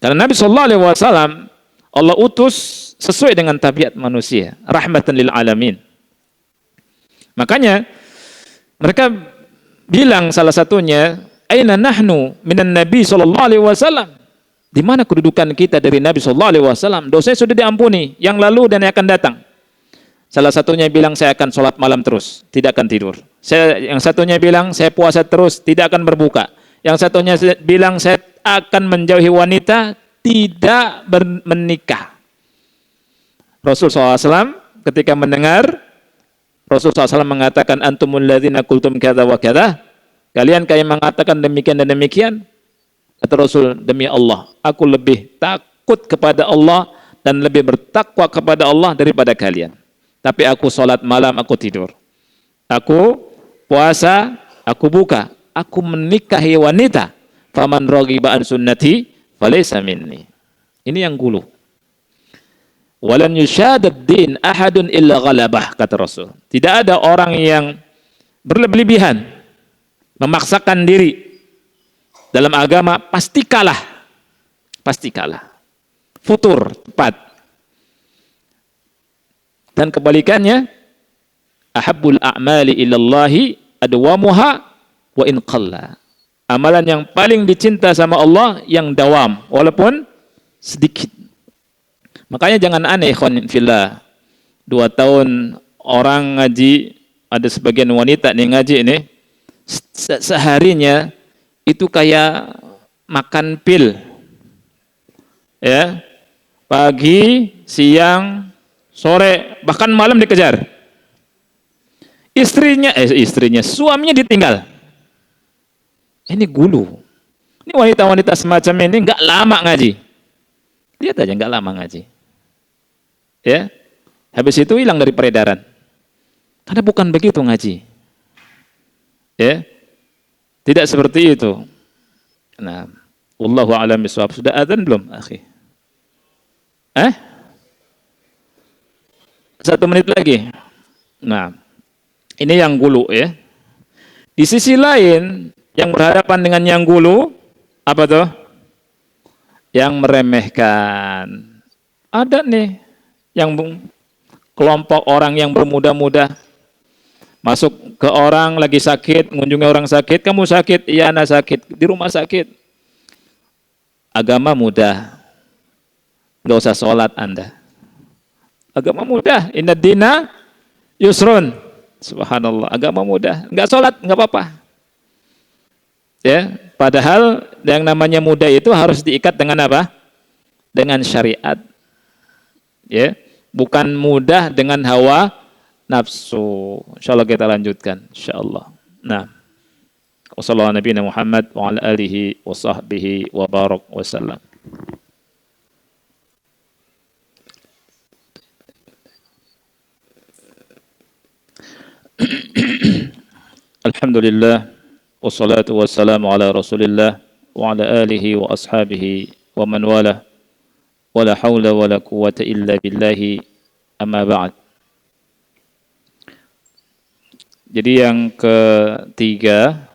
Karena Nabi SAW Allah utus sesuai dengan tabiat manusia, rahmatan lil alamin. Makanya mereka bilang salah satunya, aina nahnu minan Nabi SAW? Di mana kedudukan kita dari Nabi SAW? Dosanya sudah diampuni, yang lalu dan yang akan datang. Salah satunya bilang saya akan sholat malam terus, tidak akan tidur. Yang satunya bilang saya puasa terus, tidak akan berbuka. Yang satunya bilang saya akan menjauhi wanita, tidak menikah. Rasul SAW ketika mendengar, Rasul SAW mengatakan antumul ladzina qultum kadza wa kadza. Kalian kayak mengatakan demikian dan demikian. Kata Rasul, demi Allah, aku lebih takut kepada Allah dan lebih bertakwa kepada Allah daripada kalian. Tapi aku sholat malam, aku tidur. Aku puasa, aku buka. Aku menikahi wanita. Faman raghiba an sunnati falaysa minni. Ini yang gulu. Walan yushadad din ahadun illa ghalabah, kata Rasul. Tidak ada orang yang berlebihan, memaksakan diri dalam agama, pasti kalah. Pasti kalah. Futur, tepat. Dan kebalikannya, ahabbul a'mali ilallahi adwamuha wa in qalla. Amalan yang paling dicinta sama Allah yang dawam, walaupun sedikit. Makanya jangan aneh ikhwan fillah. 2 tahun orang ngaji, ada sebagian wanita nih ngaji ini, seharinya itu kayak makan pil. Ya. Pagi, siang, sore, bahkan malam dikejar. Istrinya, suaminya ditinggal. Ini gulu. Ini wanita-wanita semacam ini nggak lama ngaji. Lihat aja nggak lama ngaji. Ya, habis itu hilang dari peredaran. Karena bukan begitu ngaji. Ya, tidak seperti itu. Nah, wallahu a'lam bishawab. Sudah adzan belum, akhi? 1 menit lagi. Nah, ini yang gulu ya. Di sisi lain, yang berhadapan dengan yang gulu, apa tuh? Yang meremehkan. Ada nih, yang kelompok orang yang bermudah-mudah masuk ke orang lagi sakit, mengunjungi orang sakit, kamu sakit? Iya, anak sakit. Di rumah sakit. Agama mudah. Nggak usah sholat Anda. Agama mudah. Inna dina yusrun. Subhanallah. Agama mudah. Nggak sholat, nggak apa-apa. Ya, padahal yang namanya mudah itu harus diikat dengan apa? Dengan syariat. Ya, bukan mudah dengan hawa nafsu. Insyaallah kita lanjutkan. Insyaallah. Nah, wassalamualaikum warahmatullahi wabarakatuh Muhammad wa ala alihi wa sahbihi wa barak wasallam. Alhamdulillah wassalatu wassalamu ala Rasulillah wa ala alihi wa ashabihi wa man wala wala haula wala quwwata illa billahi amma ba'd. Jadi yang ketiga,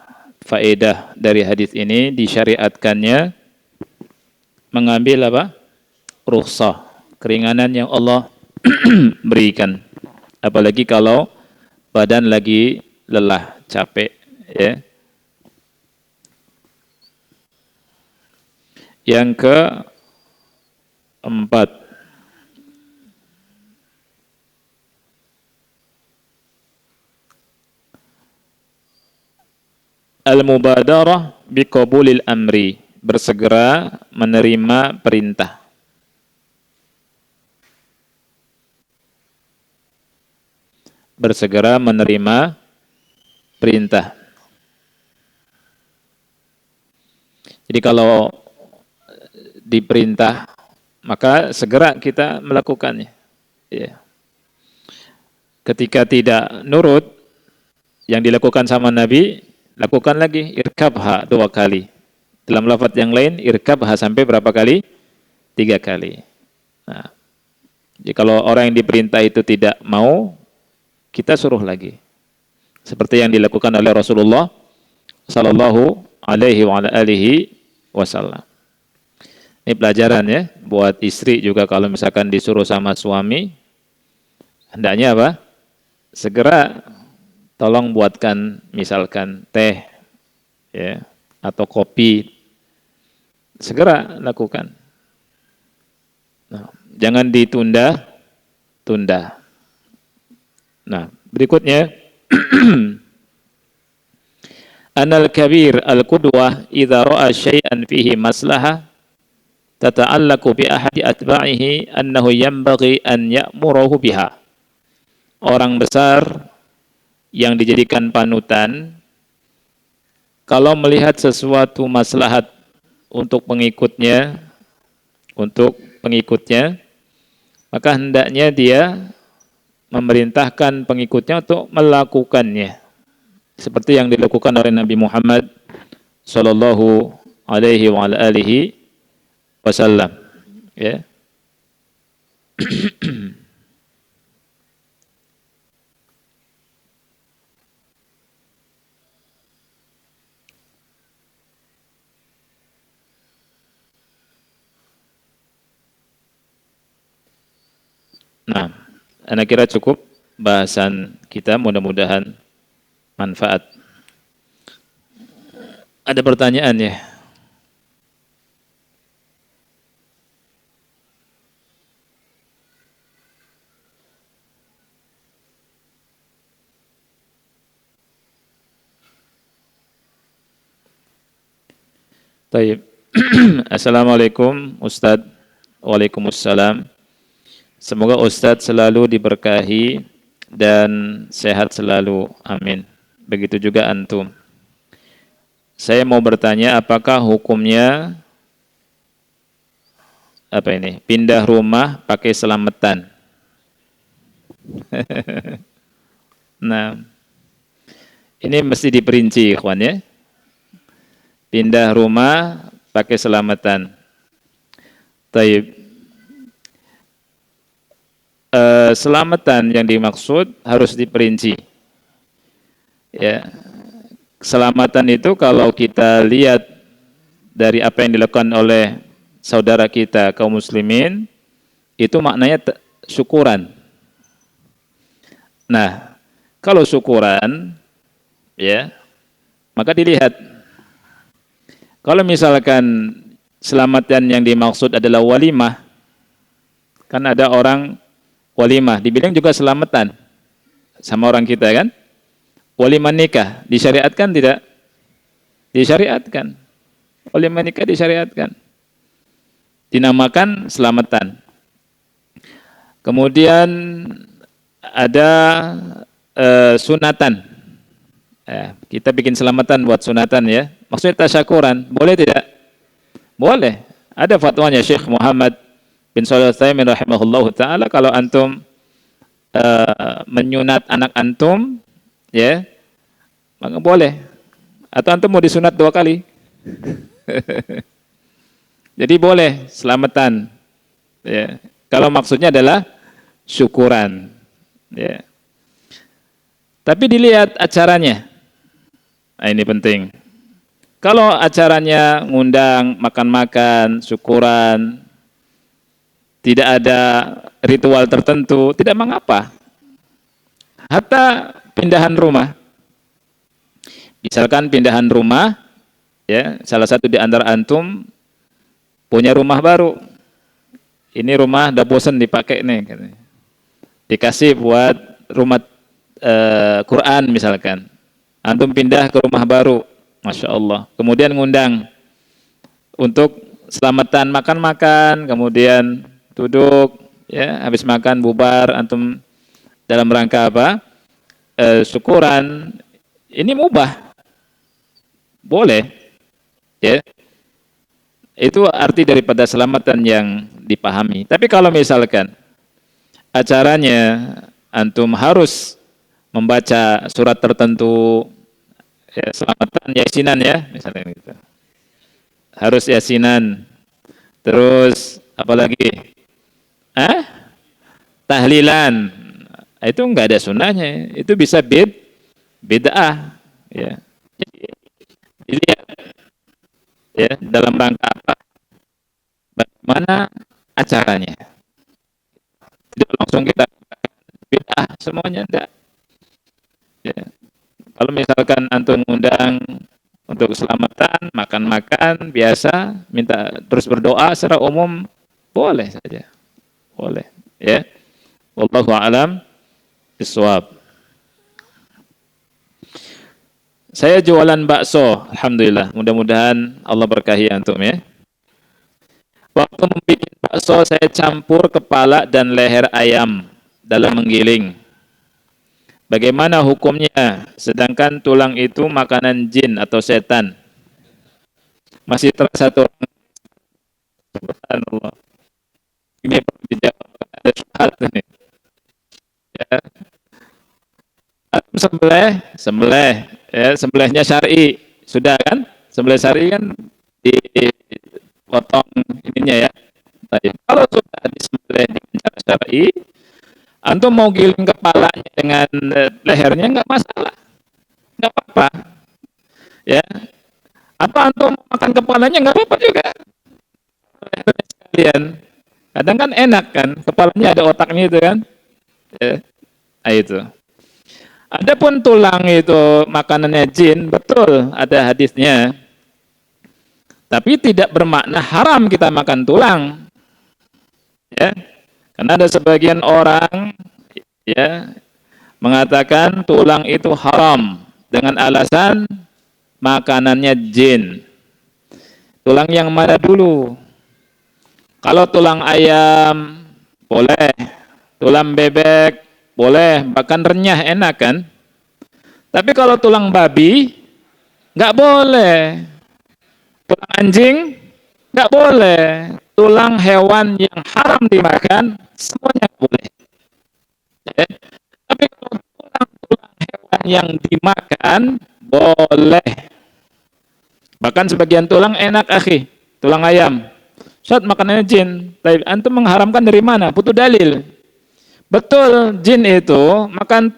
faedah dari hadis ini disyariatkannya mengambil apa? Rukhsah, keringanan yang Allah berikan. Apalagi kalau badan lagi lelah, capek, ya. Yang keempat, al-mubadarah biqabulil amri, bersegera menerima perintah. Bersegera menerima perintah. Jadi kalau diperintah, maka segera kita melakukannya. Ya. Ketika tidak nurut, yang dilakukan sama Nabi, lakukan lagi, irkabha 2 kali. Dalam lafaz yang lain, irkabha sampai berapa kali? 3 kali. Nah, jadi kalau orang yang diperintah itu tidak mau, kita suruh lagi. Seperti yang dilakukan oleh Rasulullah sallallahu alaihi wa alihi wasallam. Ini pelajaran ya buat istri juga, kalau misalkan disuruh sama suami, hendaknya apa? Segera tolong buatkan misalkan teh ya atau kopi. Segera lakukan. Nah, jangan ditunda-tunda. Nah, berikutnya anal kabir al-qudwah idza ra'a syai'an fihi maslahah tata'allaqu bi ahadi atba'ihi annahu yanbaghi an ya'murahu biha. Orang besar yang dijadikan panutan kalau melihat sesuatu maslahat untuk pengikutnya, maka hendaknya dia memerintahkan pengikutnya untuk melakukannya. Seperti yang dilakukan oleh Nabi Muhammad sallallahu alaihi wa alihi wasallam. Ya. Nah, Ana kira cukup bahasan kita, mudah-mudahan manfaat. Ada pertanyaan ya? Baik. Assalamualaikum Ustadz. Waalaikumsalam. Semoga Ustadz selalu diberkahi dan sehat selalu. Amin. Begitu juga antum. Saya mau bertanya, apakah hukumnya pindah rumah pakai selamatan? Nah, ini mesti diperinci, ikhwan ya. Pindah rumah pakai selamatan. Taib. Selamatan yang dimaksud harus diperinci. Ya, keselamatan itu kalau kita lihat dari apa yang dilakukan oleh saudara kita kaum muslimin, itu maknanya syukuran. Nah, kalau syukuran, ya, maka dilihat. Kalau misalkan selamatan yang dimaksud adalah walimah, kan ada orang walimah, dibilang juga selamatan sama orang kita kan? Walimah nikah disyariatkan tidak? Disyariatkan. Walimah nikah disyariatkan. Dinamakan selamatan. Kemudian ada sunatan. Ya, kita bikin selamatan buat sunatan ya. Maksudnya tasyakuran, boleh tidak? Boleh. Ada fatwanya Syekh Muhammad bin Shalih Al-Utsaimin rahimahullahu taala, kalau antum menyunat anak antum, ya, maka boleh. Atau antum mau disunat 2 kali. Jadi boleh selamatan. Ya. Kalau maksudnya adalah syukuran. Ya. Tapi dilihat acaranya. Nah, ini penting. Kalau acaranya ngundang makan-makan, syukuran, tidak ada ritual tertentu, tidak mengapa. Hatta pindahan rumah. Misalkan pindahan rumah, ya, salah satu di antara antum punya rumah baru. Ini rumah udah bosan dipakai nih, katanya. Dikasih buat rumah Quran misalkan. Antum pindah ke rumah baru, Masya Allah. Kemudian ngundang untuk selamatan, makan-makan, kemudian duduk, ya, habis makan bubar, antum dalam rangka apa? Syukuran. Ini mubah, boleh, ya. Itu arti daripada selamatan yang dipahami. Tapi kalau misalkan acaranya antum harus membaca surat tertentu, ya, selamatan yasinan ya, misalnya gitu. Harus yasinan. Terus apalagi? Tahlilan. Itu enggak ada sunnahnya. Itu bisa bid'ah, ya. Dilihat, ya, dalam rangka apa? Bagaimana acaranya? Tidak langsung kita bid'ah semuanya, enggak. Ya. Kalau misalkan antum undang untuk keselamatan, makan-makan biasa, minta terus berdoa secara umum, boleh saja. Boleh, ya. Wallahu a'lam bishawab. Saya jualan bakso, alhamdulillah. Mudah-mudahan Allah berkahi antum ya. Waktu membuat bakso saya campur kepala dan leher ayam dalam menggiling. Bagaimana hukumnya? Sedangkan tulang itu makanan jin atau setan. Masih terasa tulang. Subhanallah. Ini perlu dijawab. Ada syubhat nih. Ya. Sembelih, ya, sembelihnya syar'i, sudah kan? Sembelih syar'i kan dipotong ininya ya. Kalau sudah disembelih dengan cara syar'i, antum mau giling kepalanya dengan lehernya nggak masalah, nggak apa-apa, ya. Atau antum makan kepalanya nggak apa-apa juga. Lehernya sekalian. Kadang kan enak kan, kepalanya ada otaknya itu kan. Ya. Nah, itu. Adapun tulang itu makanannya jin, betul ada hadisnya. Tapi tidak bermakna haram kita makan tulang. Ya. Karena ada sebagian orang, ya, mengatakan tulang itu haram dengan alasan makanannya jin. Tulang yang mana dulu? Kalau tulang ayam boleh, tulang bebek boleh, bahkan renyah enak kan. Tapi kalau tulang babi, nggak boleh. Tulang anjing nggak boleh. Tulang hewan yang haram dimakan semuanya nggak boleh. Ya. Tapi kalau tulang hewan yang dimakan boleh. Bahkan sebagian tulang enak, akhi. Tulang ayam. Ustaz, makanannya jin. Tapi antum mengharamkan dari mana? Butuh dalil. Betul, jin itu makan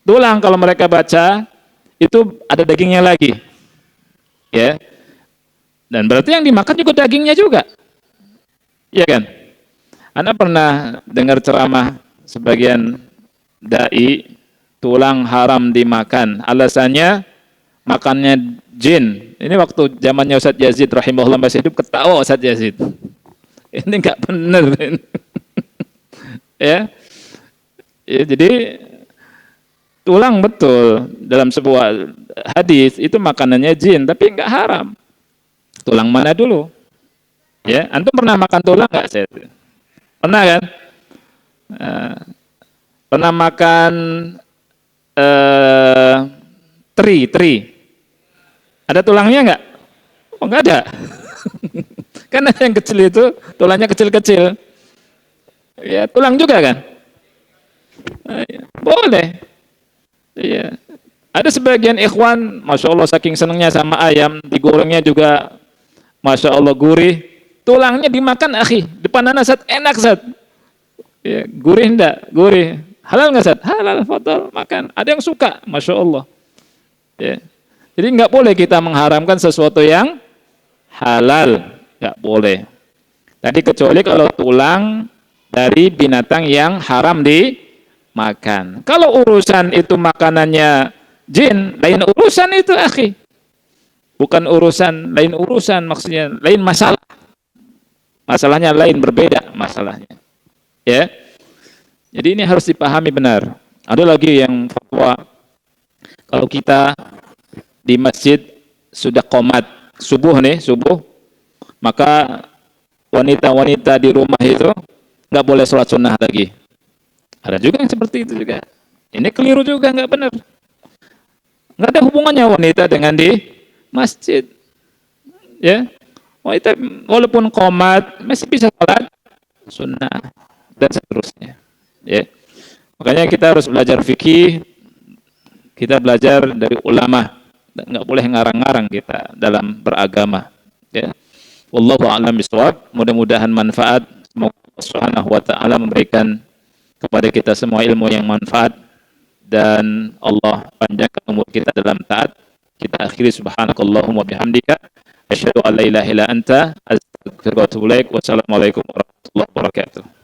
tulang kalau mereka baca itu ada dagingnya lagi. Ya. Dan berarti yang dimakan juga dagingnya juga. Iya kan? Anda pernah dengar ceramah sebagian dai tulang haram dimakan. Alasannya makannya jin. Ini waktu zamannya Ustaz Yazid rahimahullah masih hidup, ketawa Ustaz Yazid. Ini enggak benar. Ya. Ya, jadi tulang betul dalam sebuah hadis itu makanannya jin, tapi enggak haram. Tulang mana dulu? Ya, antum pernah makan tulang enggak? Pernah kan? Pernah makan teri. Ada tulangnya enggak? Oh, enggak ada. Karena yang kecil itu tulangnya kecil-kecil. Ya, tulang juga kan? Boleh. Iya. Ada sebagian ikhwan, masya Allah saking senangnya sama ayam, digorengnya juga, masya Allah gurih. Tulangnya dimakan, akhi. Depan anak Zat, enak Zat. Ya, gurih enggak? Gurih. Halal nggak Zat? Halal, fadal, makan. Ada yang suka, masya Allah. Ya. Jadi nggak boleh kita mengharamkan sesuatu yang halal, nggak boleh. Tadi kecuali kalau tulang dari binatang yang haram dimakan. Kalau urusan itu makanannya jin, lain urusan itu, akhi. Bukan urusan, lain urusan, maksudnya lain masalah. Masalahnya lain, berbeda masalahnya. Ya. Jadi ini harus dipahami benar. Ada lagi yang fatwa, kalau kita di masjid sudah qomat subuh nih, subuh, maka wanita-wanita di rumah itu nggak boleh sholat sunnah lagi. Ada juga yang seperti itu juga. Ini keliru juga, nggak benar. Nggak ada hubungannya wanita dengan di masjid. Ya, wanita walaupun qomat masih bisa sholat sunnah dan seterusnya. Ya, makanya kita harus belajar fikih. Kita belajar dari ulama. Nggak boleh ngarang-ngarang kita dalam beragama. Ya. Wallahu a'lam bishawab. Mudah-mudahan manfaat. Semoga Allah Subhanahu wa taala memberikan kepada kita semua ilmu yang manfaat dan Allah panjangkan umur kita dalam taat. Kita akhiri subhanakallahumma bihamdika asyhadu an la ilaha illa anta astaghfiruka wa atubu ilaik. Wassalamualaikum warahmatullahi wabarakatuh.